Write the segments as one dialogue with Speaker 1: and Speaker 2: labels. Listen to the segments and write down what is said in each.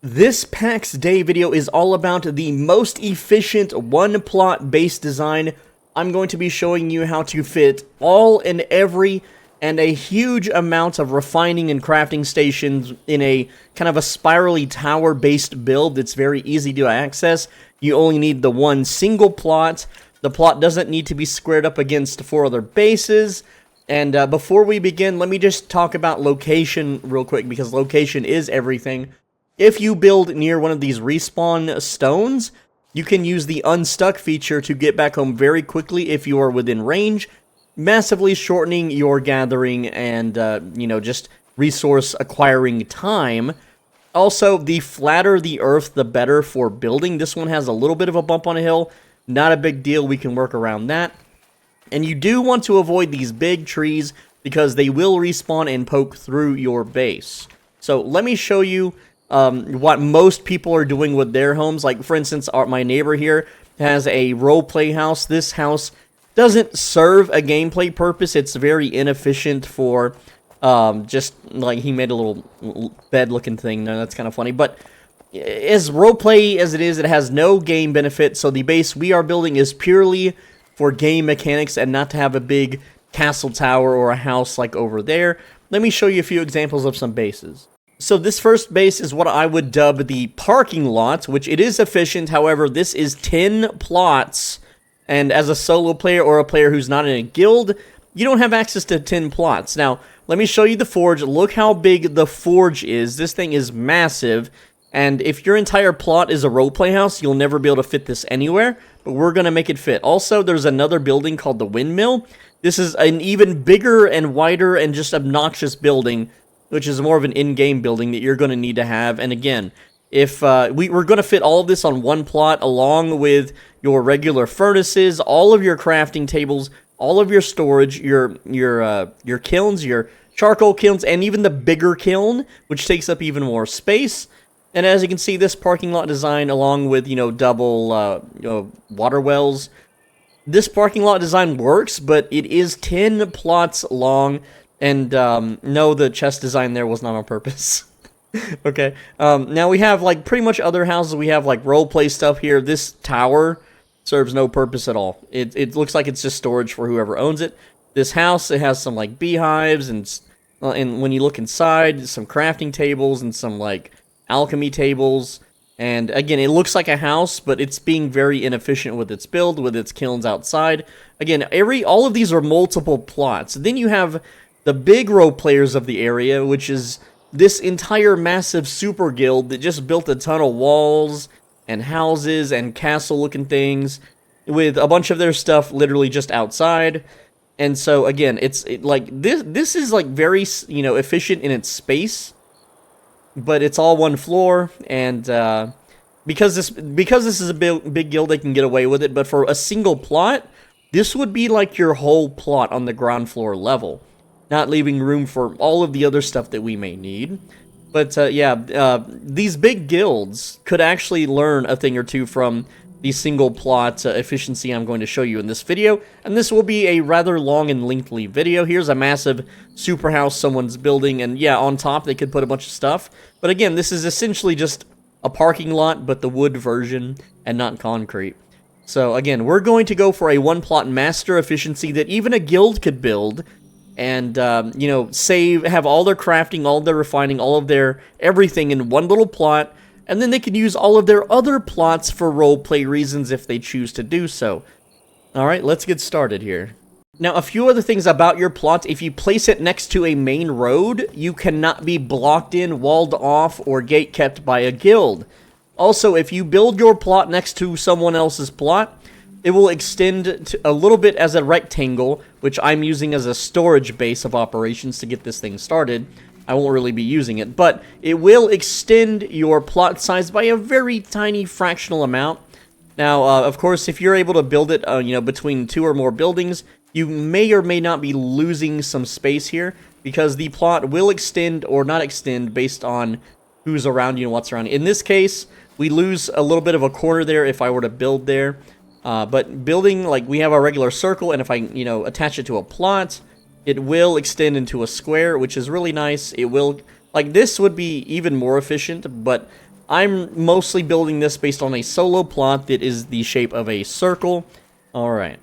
Speaker 1: This Pax Day video is all about the most efficient one-plot base design. I'm going to be showing you how to fit all and every and a huge amount of refining and crafting stations in a kind of a spirally tower-based build that's very easy to access. You only need the one single plot. The plot doesn't need to be squared up against 4 other bases. And before we begin, let me just talk about location real quick, because location is everything. If you build near one of these respawn stones, you can use the unstuck feature to get back home very quickly if you are within range, massively shortening your gathering and, just resource acquiring time. Also, the flatter the earth, the better for building. This one has a little bit of a bump on a hill. Not a big deal. We can work around that. And you do want to avoid these big trees because they will respawn and poke through your base. So let me show you what most people are doing with their homes. Like, for instance, my neighbor here has a roleplay house. This house doesn't serve a gameplay purpose. It's very inefficient for just, like, he made a little bed-looking thing. No, that's kind of funny. But as roleplay as it is, it has no game benefit. So the base we are building is purely for game mechanics and not to have a big castle tower or a house like over there. Let me show you a few examples of some bases. So this first base is what I would dub the parking lot, which it is efficient. However, this is 10 plots, and as a solo player or a player who's not in a guild, you don't have access to 10 plots. Now, let me show you the forge. Look how big the forge is. This thing is massive, and if your entire plot is a roleplay house, you'll never be able to fit this anywhere, but we're going to make it fit. Also, there's another building called the windmill. This is an even bigger and wider and just obnoxious building, which is more of an in-game building that you're going to need to have. And again, if we're going to fit all of this on one plot, along with your regular furnaces, all of your crafting tables, all of your storage, your kilns, your charcoal kilns, and even the bigger kiln, which takes up even more space. And as you can see, this parking lot design, along with, double water wells, this parking lot design works, but it is 10 plots long. And, no, the chest design there was not on purpose. Okay, now we have, like, pretty much other houses. We have, like, roleplay stuff here. This tower serves no purpose at all. It looks like it's just storage for whoever owns it. This house, it has some, like, beehives, and when you look inside, some crafting tables and some, like, alchemy tables. And, again, it looks like a house, but it's being very inefficient with its build, with its kilns outside. Again, all of these are multiple plots. Then you have the big role players of the area, which is this entire massive super guild that just built a ton of walls and houses and castle-looking things with a bunch of their stuff literally just outside. And so, again, this is like very, efficient in its space, but it's all one floor. And because this is a big guild, they can get away with it. But for a single plot, this would be like your whole plot on the ground floor level, not leaving room for all of the other stuff that we may need. But, these big guilds could actually learn a thing or two from the single plot efficiency I'm going to show you in this video. And this will be a rather long and lengthy video. Here's a massive super house someone's building, and yeah, on top they could put a bunch of stuff. But again, this is essentially just a parking lot, but the wood version and not concrete. So again, we're going to go for a one-plot master efficiency that even a guild could build, and, have all their crafting, all their refining, all of their everything in one little plot, and then they can use all of their other plots for roleplay reasons if they choose to do so. Alright, let's get started here. Now, a few other things about your plot. If you place it next to a main road, you cannot be blocked in, walled off, or gate kept by a guild. Also, if you build your plot next to someone else's plot, it will extend a little bit as a rectangle, which I'm using as a storage base of operations to get this thing started. I won't really be using it, but it will extend your plot size by a very tiny fractional amount. Now, of course, if you're able to build it, between 2 or more buildings, you may or may not be losing some space here, because the plot will extend or not extend based on who's around you and what's around you. In this case, we lose a little bit of a corner there if I were to build there. But building, like, we have our regular circle, and if I, attach it to a plot, it will extend into a square, which is really nice. It will, like, this would be even more efficient, but I'm mostly building this based on a solo plot that is the shape of a circle. Alright.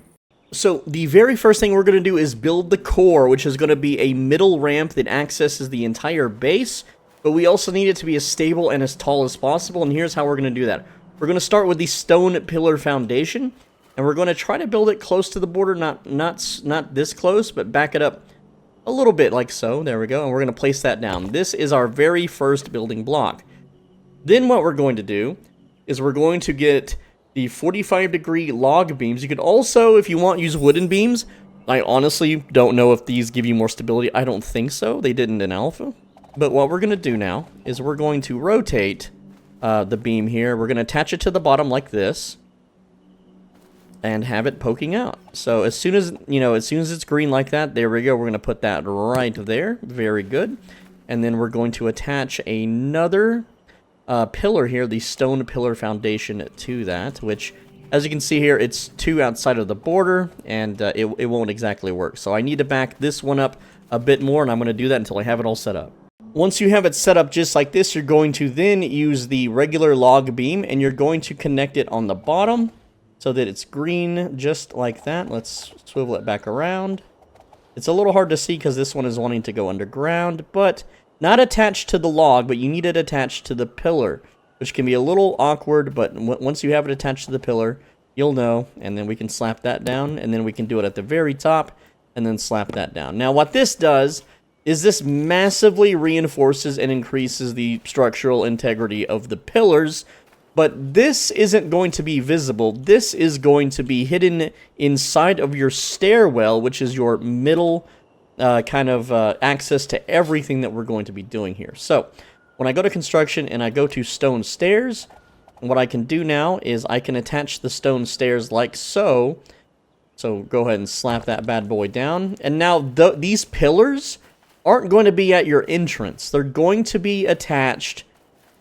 Speaker 1: So, the very first thing we're going to do is build the core, which is going to be a middle ramp that accesses the entire base, but we also need it to be as stable and as tall as possible, and here's how we're going to do that. We're going to start with the stone pillar foundation, and we're going to try to build it close to the border, not this close, but back it up a little bit like so. There we go, and we're going to place that down. This is our very first building block. Then what we're going to do is we're going to get the 45-degree log beams. You could also, if you want, use wooden beams. I honestly don't know if these give you more stability. I don't think so. They didn't in alpha. But what we're going to do now is we're going to rotate the beam here. We're going to attach it to the bottom like this and have it poking out. So as soon as, as soon as it's green like that, there we go. We're going to put that right there. Very good. And then we're going to attach another pillar here, the stone pillar foundation to that, which, as you can see here, it's 2 outside of the border, and it won't exactly work. So I need to back this one up a bit more, and I'm going to do that until I have it all set up. Once you have it set up just like this, you're going to then use the regular log beam, and you're going to connect it on the bottom so that it's green just like that. Let's swivel it back around. It's a little hard to see because this one is wanting to go underground, but not attached to the log, but you need it attached to the pillar, which can be a little awkward, but once you have it attached to the pillar, you'll know, and then we can slap that down, and then we can do it at the very top, and then slap that down. Now, what this does is this massively reinforces and increases the structural integrity of the pillars, but this isn't going to be visible. This is going to be hidden inside of your stairwell, which is your middle access to everything that we're going to be doing here. So, when I go to construction and I go to stone stairs, what I can do now is I can attach the stone stairs like so. So, go ahead and slap that bad boy down. And now, these pillars aren't going to be at your entrance. They're going to be attached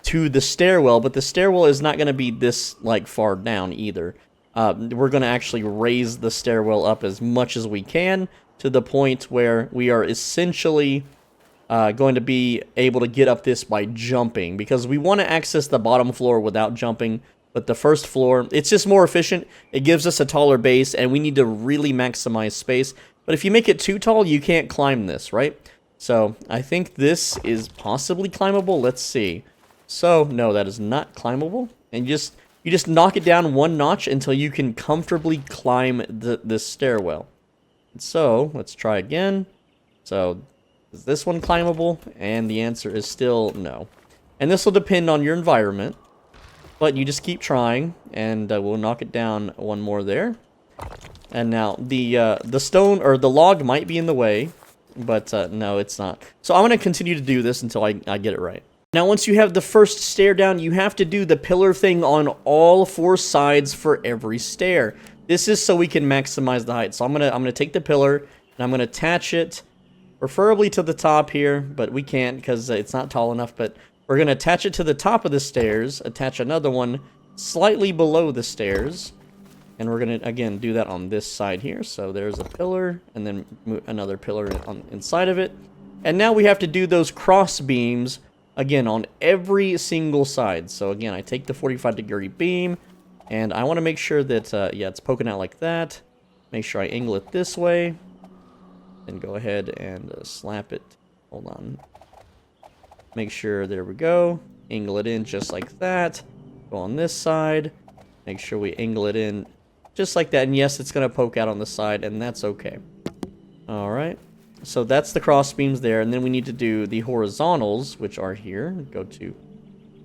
Speaker 1: to the stairwell, but the stairwell is not going to be this, far down either. We're going to actually raise the stairwell up as much as we can, to the point where we are essentially going to be able to get up this by jumping, because we want to access the bottom floor without jumping, but the first floor, it's just more efficient. It gives us a taller base, and we need to really maximize space. But if you make it too tall, you can't climb this, right? So I think this is possibly climbable. Let's see. So, no, that is not climbable. And you just knock it down 1 notch until you can comfortably climb this stairwell. So, let's try again. So, is this one climbable? And the answer is still no. And this will depend on your environment. But you just keep trying, and we'll knock it down 1 more there. And now, the stone, or the log might be in the way, but no, it's not. So, I'm going to continue to do this until I get it right. Now, once you have the first stair down, you have to do the pillar thing on all 4 sides for every stair. This is so we can maximize the height. So I'm gonna take the pillar and I'm gonna attach it, preferably to the top here, but we can't because it's not tall enough. But we're gonna attach it to the top of the stairs, attach another one slightly below the stairs, and we're gonna again do that on this side here. So there's a pillar, and then another pillar inside of it, and now we have to do those cross beams again on every single side. So again, I take the 45-degree beam. And I want to make sure that, yeah, it's poking out like that. Make sure I angle it this way. Then go ahead and slap it. Hold on. Make sure, there we go. Angle it in just like that. Go on this side. Make sure we angle it in just like that. And yes, it's going to poke out on the side, and that's okay. Alright. So that's the cross beams there. And then we need to do the horizontals, which are here. Go to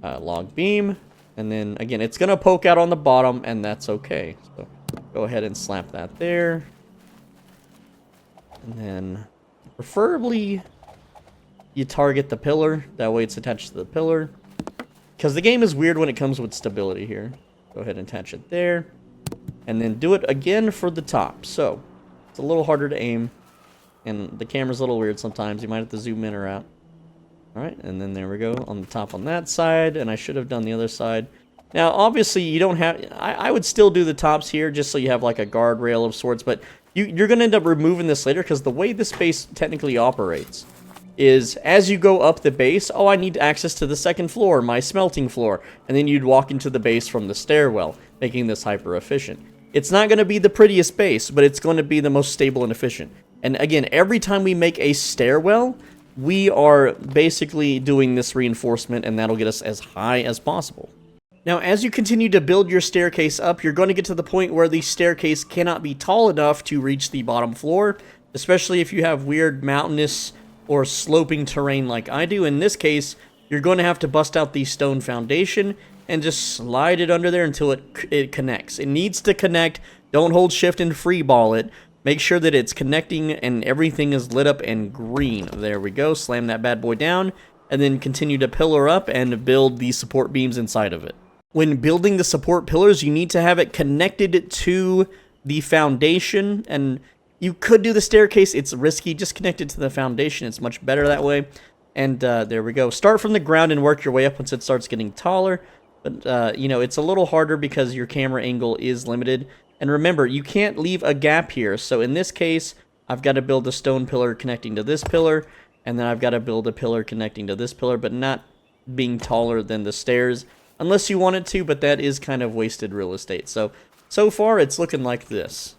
Speaker 1: log beam. And then, again, it's going to poke out on the bottom, and that's okay. So, go ahead and slap that there. And then, preferably, you target the pillar. That way it's attached to the pillar. Because the game is weird when it comes with stability here. Go ahead and attach it there. And then do it again for the top. So, it's a little harder to aim. And the camera's a little weird sometimes. You might have to zoom in or out. Alright, and then there we go on the top on that side, and I should have done the other side. Now, obviously, you don't have... I would still do the tops here, just so you have, like, a guardrail of sorts, but you're going to end up removing this later, because the way this base technically operates is as you go up the base, oh, I need access to the second floor, my smelting floor, and then you'd walk into the base from the stairwell, making this hyper efficient. It's not going to be the prettiest base, but it's going to be the most stable and efficient. And again, every time we make a stairwell, we are basically doing this reinforcement, and that'll get us as high as possible. Now, as you continue to build your staircase up, you're going to get to the point where the staircase cannot be tall enough to reach the bottom floor, especially if you have weird mountainous or sloping terrain like I do. In this case, you're going to have to bust out the stone foundation and just slide it under there until it connects. It needs to connect. Don't hold shift and free ball it. Make sure that it's connecting and everything is lit up and green. There we go. Slam that bad boy down and then continue to pillar up and build the support beams inside of it. When building the support pillars, you need to have it connected to the foundation, and you could do the staircase. It's risky. Just connect it to the foundation. It's much better that way. And there we go. Start from the ground and work your way up once it starts getting taller. But, you know, it's a little harder because your camera angle is limited. And remember, you can't leave a gap here. So in this case, I've got to build a stone pillar connecting to this pillar. And then I've got to build a pillar connecting to this pillar, but not being taller than the stairs. Unless you want it to, but that is kind of wasted real estate. So far, it's looking like this.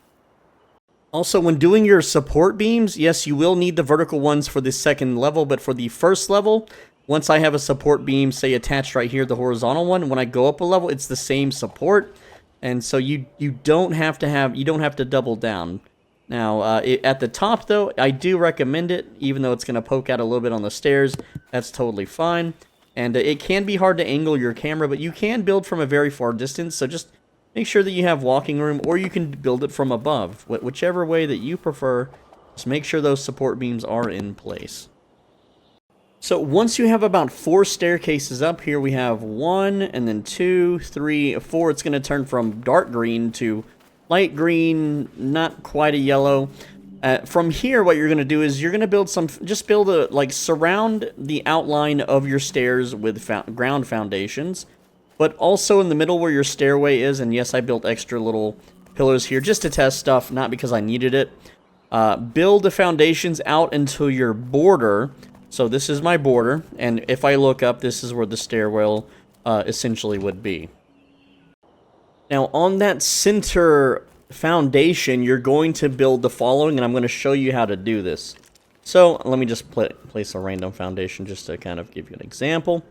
Speaker 1: Also, when doing your support beams, yes, you will need the vertical ones for the second level, but for the first level, once I have a support beam, say, attached right here, the horizontal one, when I go up a level, it's the same support. And so you don't have to double down. Now, at the top, though, I do recommend it, even though it's going to poke out a little bit on the stairs. That's totally fine. And it can be hard to angle your camera, but you can build from a very far distance, so just make sure that you have walking room, or you can build it from above. Whichever way that you prefer, just make sure those support beams are in place. So once you have about 4 staircases up, here we have 1, and then 2, 3, 4. It's going to turn from dark green to light green, not quite a yellow. From here, what you're going to do is you're going to build surround the outline of your stairs with ground foundations, but also in the middle where your stairway is, and yes, I built extra little pillars here just to test stuff, not because I needed it. Build the foundations out into your border. So this is my border, and if I look up, this is where the stairwell essentially would be. Now, on that center foundation, you're going to build the following, and I'm going to show you how to do this. So let me just place a random foundation just to kind of give you an example.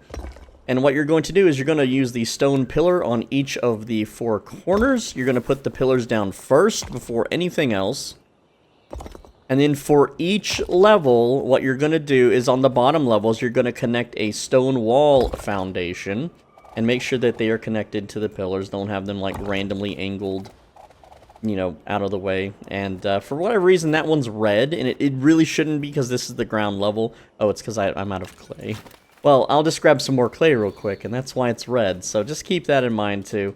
Speaker 1: And what you're going to do is you're going to use the stone pillar on each of the 4 corners. You're going to put the pillars down first before anything else. And then for each level, what you're going to do is on the bottom levels, you're going to connect a stone wall foundation and make sure that they are connected to the pillars. Don't have them like randomly angled, you know, out of the way. And for whatever reason, that one's red, and it really shouldn't be because this is the ground level. Oh, it's because I'm out of clay. Well, I'll just grab some more clay real quick, and that's why it's red. So just keep that in mind, too.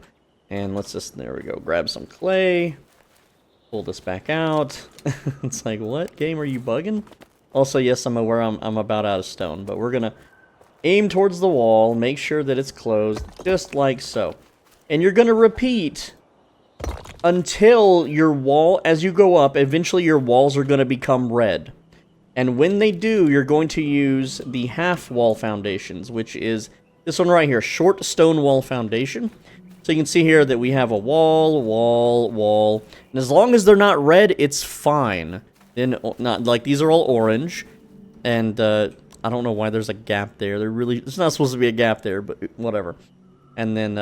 Speaker 1: And let's just, there we go, grab some clay. Pull this back out. It's like, what? Game, are you bugging? Also, yes, I'm aware I'm about out of stone, but we're going to aim towards the wall, make sure that it's closed, just like so. And you're going to repeat until your wall, as you go up, eventually your walls are going to become red. And when they do, you're going to use the half wall foundations, which is this one right here, short stone wall foundation. So you can see here that we have a wall, wall, wall. And as long as they're not red, it's fine. Then, not like these are all orange. And I don't know why there's a gap there. It's not supposed to be a gap there, but whatever. And then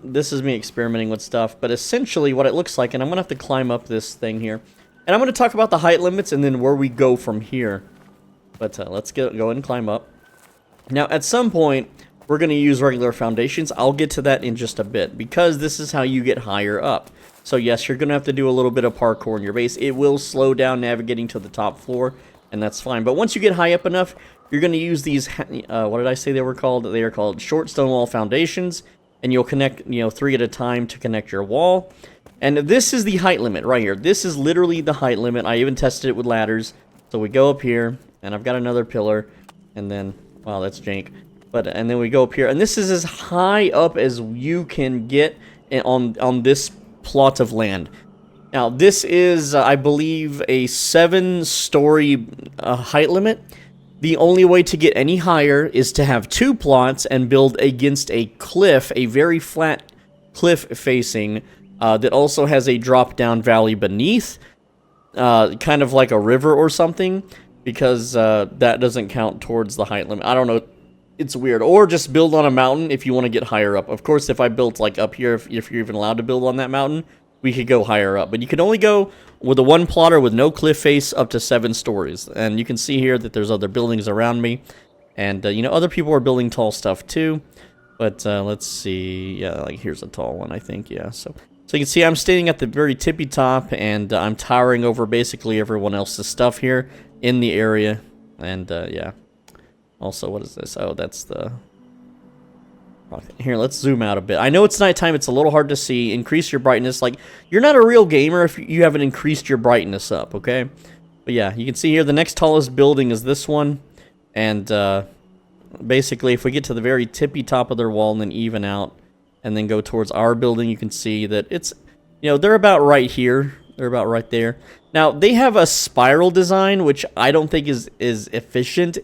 Speaker 1: this is me experimenting with stuff. But essentially what it looks like, and I'm going to have to climb up this thing here. And I'm going to talk about the height limits and then where we go from here. But let's go ahead and climb up. Now, at some point, we're going to use regular foundations. I'll get to that in just a bit, because this is how you get higher up. So yes, you're going to have to do a little bit of parkour in your base. It will slow down navigating to the top floor, and that's fine. But once you get high up enough, you're going to use these, what did I say they were called? They are called short stone wall foundations, and you'll connect, 3 at a time to connect your wall. And this is the height limit right here. This is literally the height limit. I even tested it with ladders. So we go up here, and I've got another pillar, and then, wow, that's jank. And then we go up here, and this is as high up as you can get on this plot of land. Now, this is, I believe, a 7-story height limit. The only way to get any higher is to have 2 plots and build against a cliff, a very flat cliff facing, that also has a drop-down valley beneath, kind of like a river or something, because that doesn't count towards the height limit. I don't know. It's weird. Or just build on a mountain if you want to get higher up. Of course, if I built like up here, if you're even allowed to build on that mountain, we could go higher up. But you can only go with a 1 plotter with no cliff face up to 7 stories. And you can see here that there's other buildings around me. And, you know, other people are building tall stuff too. But let's see. Yeah, like here's a tall one, I think. Yeah, so you can see I'm standing at the very tippy top, and I'm towering over basically everyone else's stuff here in the area. And, yeah. Also, what is this? Oh, that's the... Here, let's zoom out a bit. I know it's nighttime. It's a little hard to see. Increase your brightness. Like, you're not a real gamer if you haven't increased your brightness up, okay? But yeah, you can see here the next tallest building is this one. And basically, if we get to the very tippy top of their wall and then even out and then go towards our building, you can see that it's, you know, they're about right here. They're about right there. Now, they have a spiral design, which I don't think is efficient.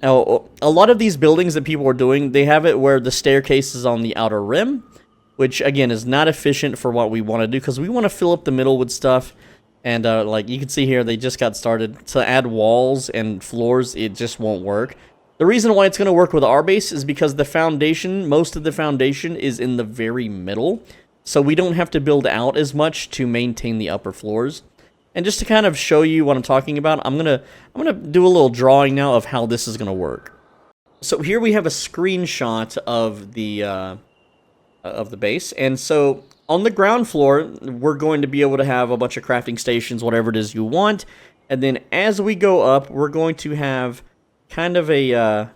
Speaker 1: Now, a lot of these buildings that people are doing, they have it where the staircase is on the outer rim, which, again, is not efficient for what we want to do, because we want to fill up the middle with stuff. And, like, you can see here, they just got started. To add walls and floors, it just won't work. The reason why it's going to work with our base is because the foundation, most of the foundation is in the very middle. So we don't have to build out as much to maintain the upper floors. And just to kind of show you what I'm talking about, I'm gonna do a little drawing now of how this is gonna work. So here we have a screenshot of the base, and so on the ground floor, we're going to be able to have a bunch of crafting stations, whatever it is you want. And then as we go up, we're going to have kind of a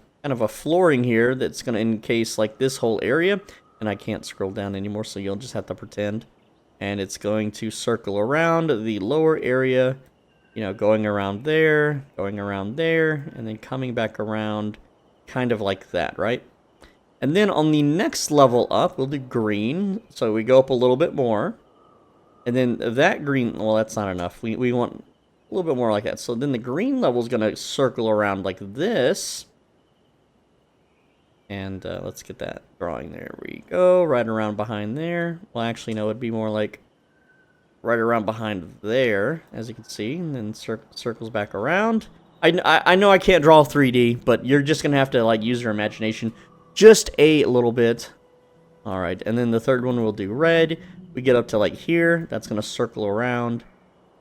Speaker 1: flooring here that's gonna encase like this whole area. And I can't scroll down anymore, so you'll just have to pretend. And it's going to circle around the lower area, you know, going around there, and then coming back around kind of like that, right? And then on the next level up, we'll do green. So we go up a little bit more. And then that green, well, that's not enough. We want a little bit more like that. So then the green level is going to circle around like this. And let's get that drawing. There we go. Right around behind there. Well, actually, no, it'd be more like right around behind there, as you can see. And then circles back around. I know I can't draw 3D, but you're just going to have to like use your imagination just a little bit. All right, and then the third one we'll do red. We get up to like here. That's going to circle around.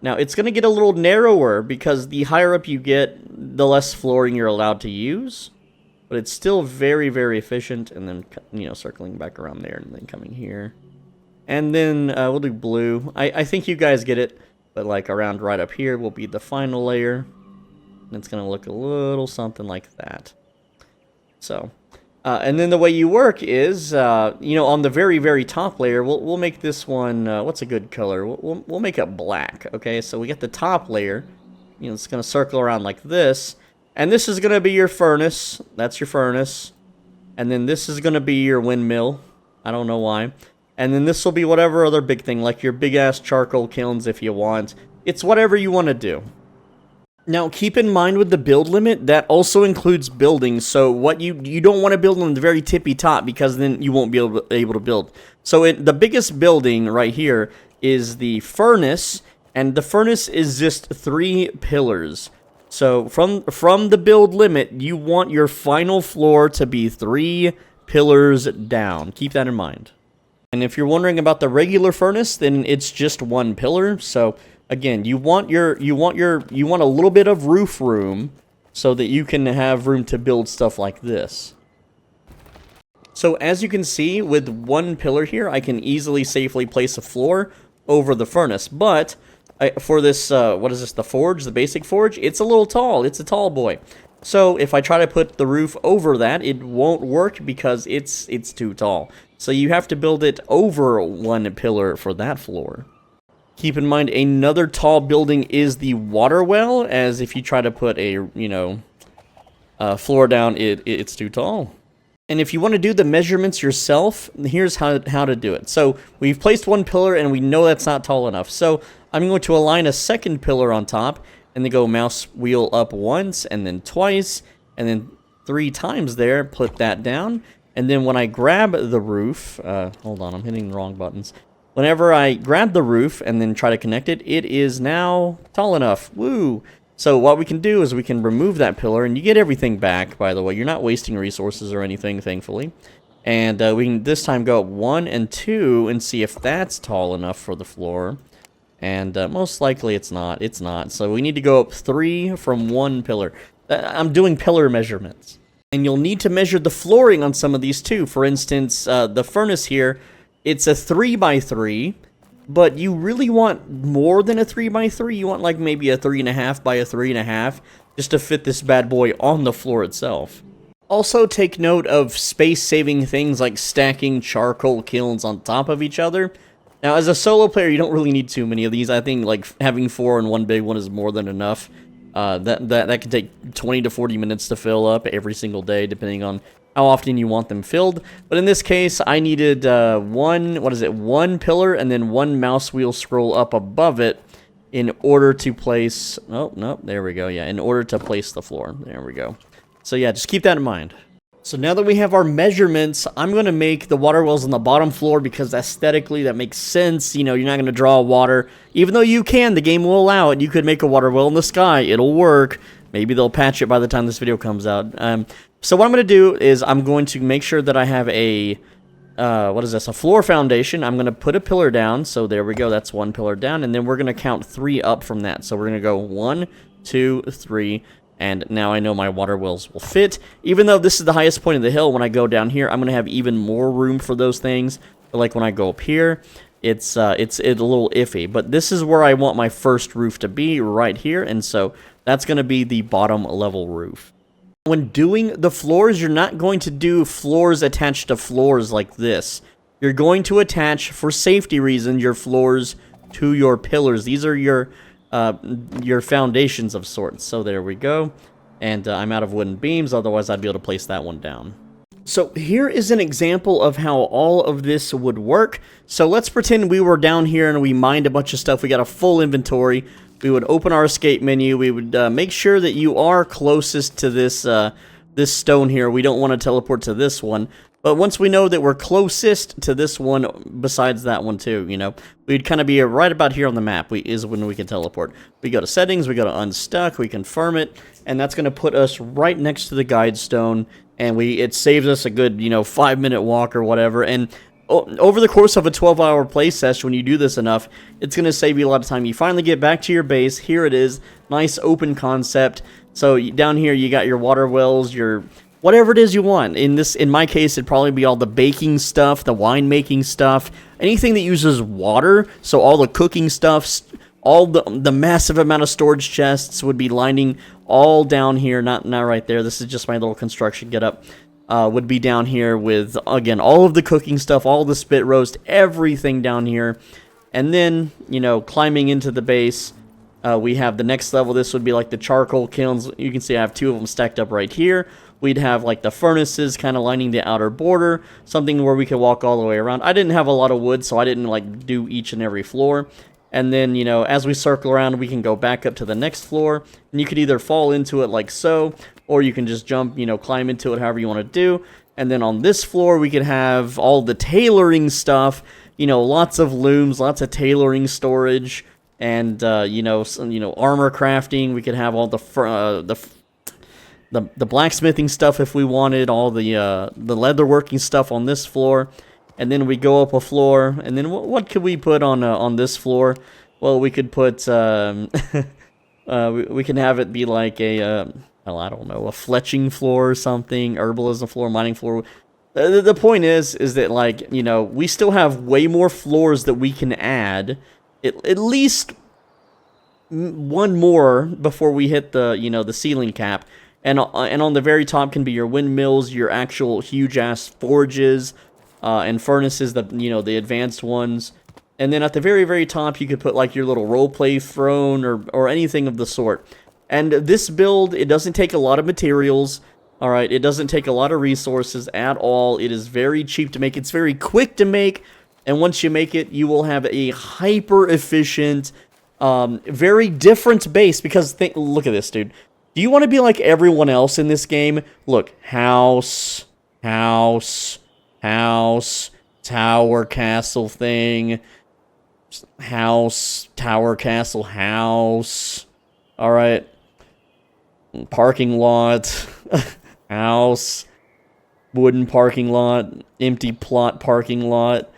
Speaker 1: Now, it's going to get a little narrower because the higher up you get, the less flooring you're allowed to use. But it's still very, very efficient. And then, you know, circling back around there and then coming here. And then we'll do blue. I think you guys get it. But like around right up here will be the final layer. And it's going to look a little something like that. So, and then the way you work is, you know, on the very, very top layer, we'll make this one, what's a good color? We'll make it black, okay? So we get the top layer. You know, it's going to circle around like this. And this is going to be your furnace. That's your furnace. And then this is going to be your windmill. I don't know why. And then this will be whatever other big thing, like your big-ass charcoal kilns if you want. It's whatever you want to do. Now, keep in mind with the build limit, that also includes building. So what you don't want to build on the very tippy top because then you won't be able to build. So the biggest building right here is the furnace. And the furnace is just 3 pillars. So from the build limit, you want your final floor to be 3 pillars down. Keep that in mind. And if you're wondering about the regular furnace, then it's just 1 pillar. So again, you want a little bit of roof room so that you can have room to build stuff like this. So as you can see, with 1 pillar here, I can easily safely place a floor over the furnace. But for this, what is this, the forge, the basic forge, it's a little tall. It's a tall boy. So if I try to put the roof over that, it won't work because it's too tall. So you have to build it over 1 pillar for that floor. Keep in mind, another tall building is the water well, as if you try to put a, you know, floor down, it's too tall. And if you want to do the measurements yourself, here's how to do it. So we've placed 1 pillar and we know that's not tall enough. So I'm going to align a second pillar on top and then go mouse wheel up once and then twice. and then 3 times there, put that down. And then when I grab the roof, hold on, I'm hitting the wrong buttons. Whenever I grab the roof and then try to connect it, it is now tall enough. Woo! So what we can do is we can remove that pillar, and you get everything back, by the way. You're not wasting resources or anything, thankfully. And we can this time go up 1 and 2 and see if that's tall enough for the floor. And most likely it's not. It's not. So we need to go up 3 from 1 pillar. I'm doing pillar measurements. And you'll need to measure the flooring on some of these too. For instance, the furnace here, it's a 3x3. But you really want more than a 3x3. You want like maybe a 3.5 by a 3.5 just to fit this bad boy on the floor itself. Also take note of space-saving things like stacking charcoal kilns on top of each other. Now, as a solo player, you don't really need too many of these. I think like having 4 and 1 big one is more than enough. That can take 20 to 40 minutes to fill up every single day, depending on how often you want them filled. But in this case, I needed one pillar and then 1 mouse wheel scroll up above it in order to place, oh, no, there we go, yeah, in order to place the floor. There we go. So yeah, just keep that in mind. So now that we have our measurements, I'm going to make the water wells on the bottom floor because aesthetically that makes sense. You know, you're not going to draw water. Even though you can, the game will allow it. You could make a water well in the sky. It'll work. Maybe they'll patch it by the time this video comes out. So what I'm going to do is I'm going to make sure that I have a, what is this, a floor foundation. I'm going to put a pillar down. So there we go. That's 1 pillar down. And then we're going to count 3 up from that. So we're going to go 1, 2, 3. And now I know my water wells will fit. Even though this is the highest point of the hill, when I go down here, I'm going to have even more room for those things. But like when I go up here, it's a little iffy. But this is where I want my first roof to be, right here. And so that's going to be the bottom level roof. When doing the floors, you're not going to do floors attached to floors like this. You're going to attach, for safety reasons, your floors to your pillars. These are your foundations of sorts. So there we go. And I'm out of wooden beams, otherwise I'd be able to place that one down. So here is an example of how all of this would work. So let's pretend we were down here and we mined a bunch of stuff. We got a full inventory. We would open our escape menu. We would make sure that you are closest to this this stone here. We don't want to teleport to this one. But once we know that we're closest to this one, besides that one too, you know, we'd kind of be right about here on the map is when we can teleport. We go to settings, we go to unstuck, we confirm it, and that's going to put us right next to the guide stone, and it saves us a good, 5-minute walk or whatever. And over the course of a 12-hour play session, when you do this enough, it's going to save you a lot of time. You finally get back to your base. Here it is. Nice open concept. So down here you got your water wells, your whatever it is you want. In my case, it'd probably be all the baking stuff, the wine making stuff, anything that uses water. So all the cooking stuff, all the massive amount of storage chests would be lining all down here. Not right there. This is just my little construction getup. Would be down here with, again, all of the cooking stuff, all the spit roast, everything down here. And then, climbing into the base, we have the next level. This would be like the charcoal kilns. You can see I have 2 of them stacked up right here. We'd have like the furnaces kind of lining the outer border, something where we could walk all the way around. I didn't have a lot of wood, so I didn't like do each and every floor. And then, as we circle around, we can go back up to the next floor, and you could either fall into it like so, or you can just jump, climb into it however you want to do. And then on this floor, we could have all the tailoring stuff, lots of looms, lots of tailoring storage, and, armor crafting. We could have all the blacksmithing stuff if we wanted, all the leatherworking stuff on this floor. And then we go up a floor, and then what could we put on this floor? Well, we could put we can have it be like a I don't know, a fletching floor or something, herbalism floor, mining floor. The point is that we still have way more floors that we can add, at least one more before we hit the the ceiling cap. And on the very top can be your windmills, your actual huge-ass forges, and furnaces, the advanced ones. And then at the very, very top, you could put, like, your little roleplay throne or anything of the sort. And this build, it doesn't take a lot of materials, alright? It doesn't take a lot of resources at all. It is very cheap to make. It's very quick to make. And once you make it, you will have a hyper-efficient, very different base. Because, look at this, dude. Do you want to be like everyone else in this game? Look, house, house, house, tower, castle thing, house, tower, castle, house. All right. Parking lot, house, wooden parking lot, empty plot parking lot,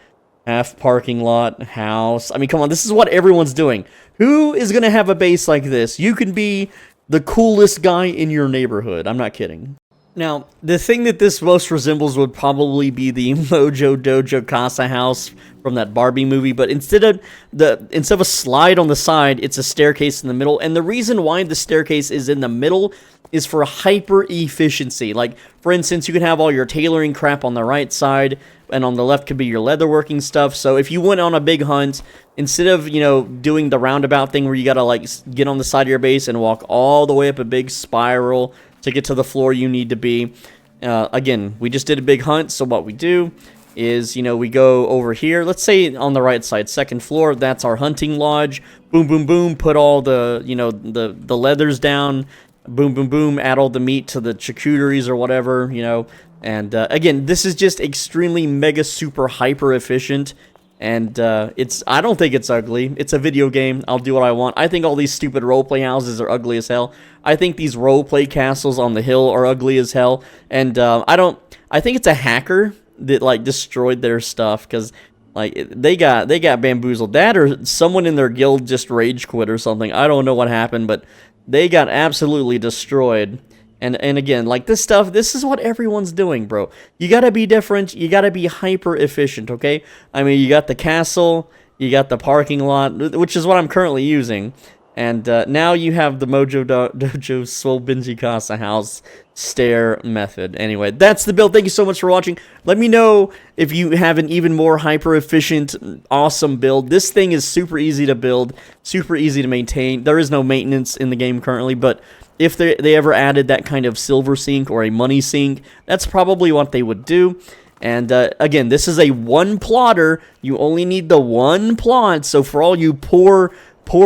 Speaker 1: half parking lot, house. I mean, come on, this is what everyone's doing. Who is going to have a base like this? You can be the coolest guy in your neighborhood. I'm not kidding. Now, the thing that this most resembles would probably be the Mojo Dojo Casa house from that Barbie movie, but instead of a slide on the side, it's a staircase in the middle. And the reason why the staircase is in the middle is for hyper efficiency. Like, for instance, you can have all your tailoring crap on the right side, and on the left could be your leatherworking stuff. So if you went on a big hunt, instead of, you know, doing the roundabout thing where you gotta, like, get on the side of your base and walk all the way up a big spiral to get to the floor you need to be. Again, we just did a big hunt, so what we do is, you know, we go over here. Let's say on the right side, second floor, that's our hunting lodge. Boom, boom, boom, put all the, you know, the leathers down. Boom, boom, boom, add all the meat to the charcuteries or whatever, you know. And, again, this is just extremely mega super hyper efficient. And I don't think it's ugly. It's a video game. I'll do what I want. I think all these stupid roleplay houses are ugly as hell. I think these roleplay castles on the hill are ugly as hell. And I think it's a hacker that, like, destroyed their stuff, because, like, they got bamboozled. That or someone in their guild just rage quit or something. I don't know what happened, but they got absolutely destroyed. And again, like, this stuff, this is what everyone's doing, bro. You gotta be different. You gotta be hyper efficient, okay? I mean, you got the castle, you got the parking lot, which is what I'm currently using. And now you have the Mojo Dojo Soul Benji Casa house stair method. Anyway, that's the build. Thank you so much for watching. Let me know if you have an even more hyper efficient, awesome build. This thing is super easy to build, super easy to maintain. There is no maintenance in the game currently, but if they ever added that kind of silver sink or a money sink, that's probably what they would do. And again, this is a one plotter. You only need the one plot. So for all you poor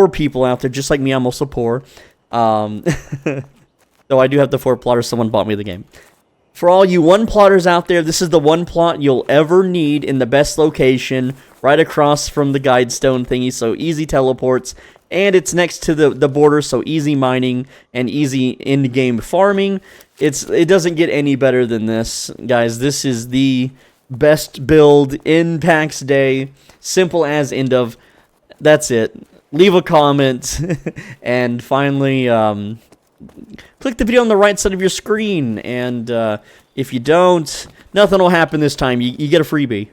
Speaker 1: people out there, just like me, I'm also poor. Though I do have the 4 plotters. Someone bought me the game. For all you one plotters out there, this is the one plot you'll ever need in the best location, right across from the guide stone thingy. So easy teleports. And it's next to the border, so easy mining and easy in-game farming. It doesn't get any better than this, guys. This is the best build in Pax Dei. Simple as end of. That's it. Leave a comment. And finally, click the video on the right side of your screen. And if you don't, nothing will happen this time. You get a freebie.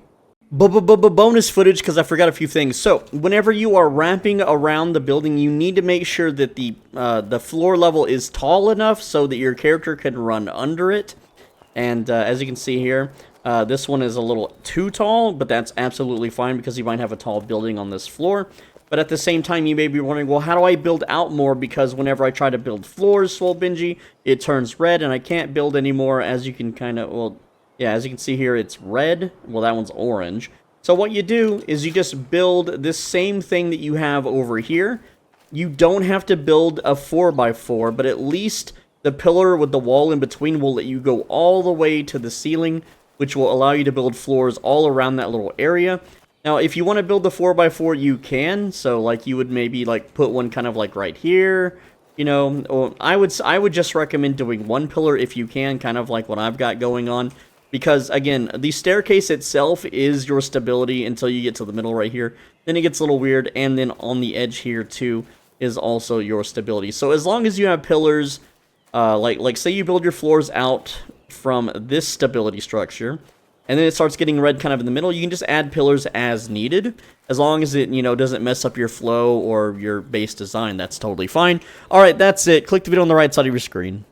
Speaker 1: Bonus footage, because I forgot a few things. So, whenever you are wrapping around the building, you need to make sure that the floor level is tall enough so that your character can run under it. And as you can see here, this one is a little too tall, but that's absolutely fine because you might have a tall building on this floor. But at the same time, you may be wondering, well, how do I build out more? Because whenever I try to build floors, Swole Benji, it turns red, and I can't build anymore, as you can kind of, well, yeah, as you can see here, it's red. Well, that one's orange. So what you do is you just build this same thing that you have over here. You don't have to build a 4x4, but at least the pillar with the wall in between will let you go all the way to the ceiling, which will allow you to build floors all around that little area. Now, if you want to build the 4x4, you can. So, like, you would maybe, like, put one kind of, like, right here. You know, or I would just recommend doing one pillar if you can, kind of like what I've got going on. Because, again, the staircase itself is your stability until you get to the middle right here. Then it gets a little weird, and then on the edge here, too, is also your stability. So as long as you have pillars, like say you build your floors out from this stability structure, and then it starts getting red kind of in the middle, you can just add pillars as needed. As long as it, you know, doesn't mess up your flow or your base design, that's totally fine. Alright, that's it. Click the video on the right side of your screen.